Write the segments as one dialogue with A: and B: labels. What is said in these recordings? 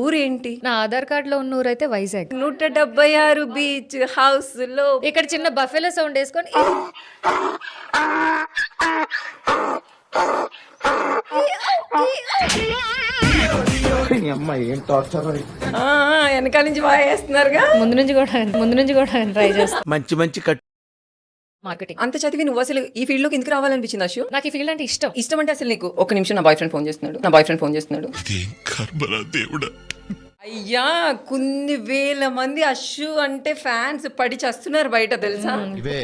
A: ఊరేంటి?
B: నా ఆధార్ కార్డ్ లో ఉన్న ఊరైతే వైజాగ్.
A: 176 బీచ్ హౌస్ లో
B: ఇక్కడ చిన్న బఫెలో సౌండ్ వేసుకొని
A: వెనకాల నుంచి బాగా వేస్తున్నారుగా.
B: ముందు నుంచి కూడా ట్రై చేస్తాను.
C: మంచి కట్
B: మార్కెటింగ్
A: అంత చదివి నువ్వు అసలు ఈ ఫీల్డ్ లోకి ఎందుకు రావాలనిపించింది అశు?
B: నాకు ఈ ఫీల్డ్ అంటే ఇష్టం.
A: ఇష్టం అంటే అసలు నీకు ఒక నిమిషం నా బాయ్ ఫ్రెండ్ ఫోన్ చేస్తున్నాడు. అయ్యా కొన్ని వేల మంది అశు అంటే ఫ్యాన్స్ పడి చేస్తున్నారు బయట తెలుసా?
D: ఇవే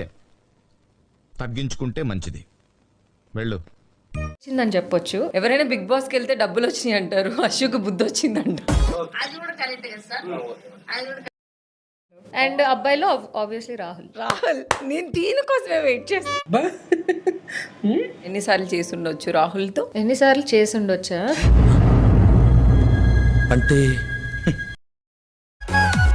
D: తగ్గించుకుంటే మంచిది. వెళ్ళు.
B: వచ్చిందని చెప్పొచ్చు.
A: ఎవరైనా బిగ్ బాస్ కి వెళ్తే డబ్బులు వచ్చినాయి అంటారు, అశుకు బుద్ధి వచ్చిందంట.
B: అండ్ అబ్బాయిలో ఆబ్వియస్లీ రాహుల్.
A: నేను దీనికోసమే వెయిట్ చేస్తా. ఎన్నిసార్లు చేసి ఉండొచ్చు రాహుల్ తో?
B: ఎన్నిసార్లు చేసి ఉండొచ్చా
C: అంటే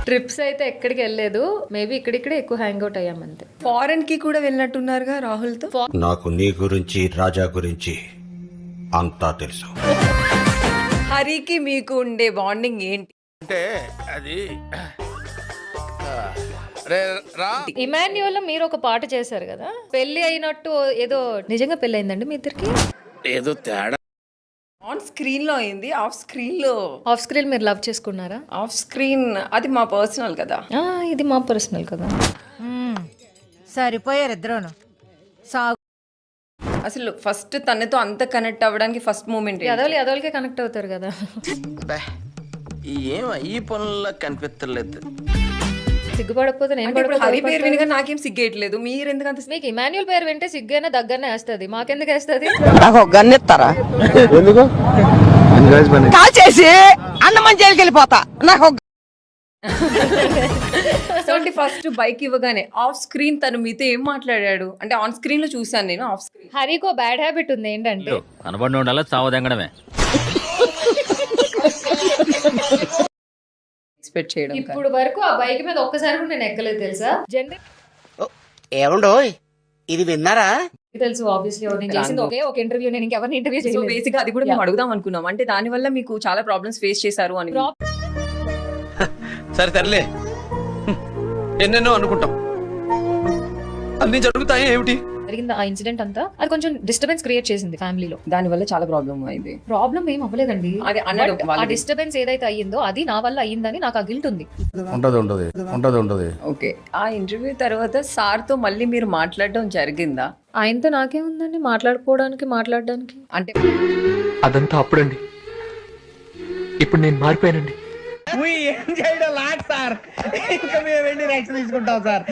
B: ట్రిప్స్ అయితే ఎక్కడికి వెళ్ళలేదు. మేబీ ఇక్కడిక్కడే ఎక్కువ హ్యాంగ్ అవుట్ అయ్యామంతే.
A: ఫారెన్ కి కూడా వెళ్ళినట్టున్నారుగా రాహుల్ తో.
E: నాకు నీ గురించి రాజా గురించి అంతా తెలుసు.
A: హరికి మీకు ఉండే బాండింగ్ ఏంటి?
C: అంటే అది
B: ఇమాన్యువల్ లో మీరు ఒక పాట చేశారు కదా, పెళ్లి అయినట్టు ఏదో. నిజంగా పెళ్లి అయిందండి మీ ఇద్దరికి?
C: ఏదో తేడా.
A: ఆన్ స్క్రీన్ లో అయింది, ఆఫ్ స్క్రీన్ లో.
B: ఆఫ్ స్క్రీన్ మీరు లవ్ చేసుకున్నారా?
A: ఆఫ్ స్క్రీన్ అది మా పర్సనల్ కదా.
B: ఇది మా పర్సనల్ కదా.
F: సరిపోయారు ఇద్దరును.
A: అసలు ఫస్ట్ తనతో అంత కనెక్ట్ అవ్వడానికి ఫస్ట్ మూమెంట్
B: అదోలకే కనెక్ట్ అవుతారు కదా.
C: ఏం ఈ పనుల్లో కనిపించలేదు.
B: సిగ్గుపడకపోతే నేను
A: హరి పేరు వినగా నాకేం సిగ్గేయట్లేదు. మీరు ఎందుకంత
B: మీకు ఇమాన్యుల్ పేరు వింటే సిగ్గైనా దగ్గరనే వేస్తుంది, మాకెందుకు వేస్తుంది?
F: నాకు గన్నెత్తారా కాల్చేసి అన్నమని జైలుకి వెళ్ళిపోతా. నాకు
A: ఫస్ట్ బైక్ ఇవ్వగానే ఆఫ్ స్క్రీన్ తను మీతో ఏం మాట్లాడాడు అంటే ఆన్ స్క్రీన్ లో చూసాను నేను. ఆఫ్ స్క్రీన్
B: హరికో బ్యాడ్ హ్యాబిట్ ఉంది, ఏంటంటే
G: కనబడి ఉండాలి చావదెంగడమే.
A: ఎక్స్పెక్ట్ చేయడం.
B: ఇప్పుడు వరకు ఆ బైక్ మీద ఒక్కసారి కూడా నేను ఎక్కలేదు తెలుసా.
H: ఏమండో ఇది విన్నారా?
B: తెలుసు ఆబ్వియస్లీ నేను చేసింది ఒక ఇంటర్వ్యూ, నేను ఇంకెవరిని ఇంటర్వ్యూ
A: సో
B: చేయలేదు.
A: బేసిక్ అది కూడా మేము అడుగుదాం అనుకున్నాం. అంటే దాని వల్ల మీకు చాలా ప్రాబ్లమ్స్ ఫేస్ చేశారు అని.
C: సరే తరలే, ఎన్నెన్నో అనుకుంటాం, అన్ని జరుగుతాయి. ఏమిటి
B: జరిగింది ఆ ఇన్సిడెంట్ అంతా? అది కొంచెం డిస్టర్బెన్స్ క్రియేట్ చేసింది ఫ్యామిలీలో.
A: దాని వల్ల చాలా ప్రాబ్లమ్ అయింది.
B: ప్రాబ్లం ఏం అవ్వలేదండి.
A: అది అన్నాడు
B: ఆ డిస్టర్బెన్స్ ఏదైతే అయ్యిందో అది నా వల్ల అయ్యిందని నాకు ఆ గిల్ట్ ఉంది.
E: ఉంటది.
A: ఓకే, ఆ ఇంటర్వ్యూ తర్వాత సార్ తో మళ్ళీ మీరు మాట్లాడడం జరిగిందా?
B: ఆయనతో నాకేముందండి మాట్లాడడానికి.
A: అంటే
G: అదంతా అప్పుడండి, ఇప్పుడు నేను మారిపోయానండి.
H: ఏం చేయడం లాట్ సార్, ఇంకా మేము వెళ్ళి రియాక్షన్ తీసుకుంటాం సార్.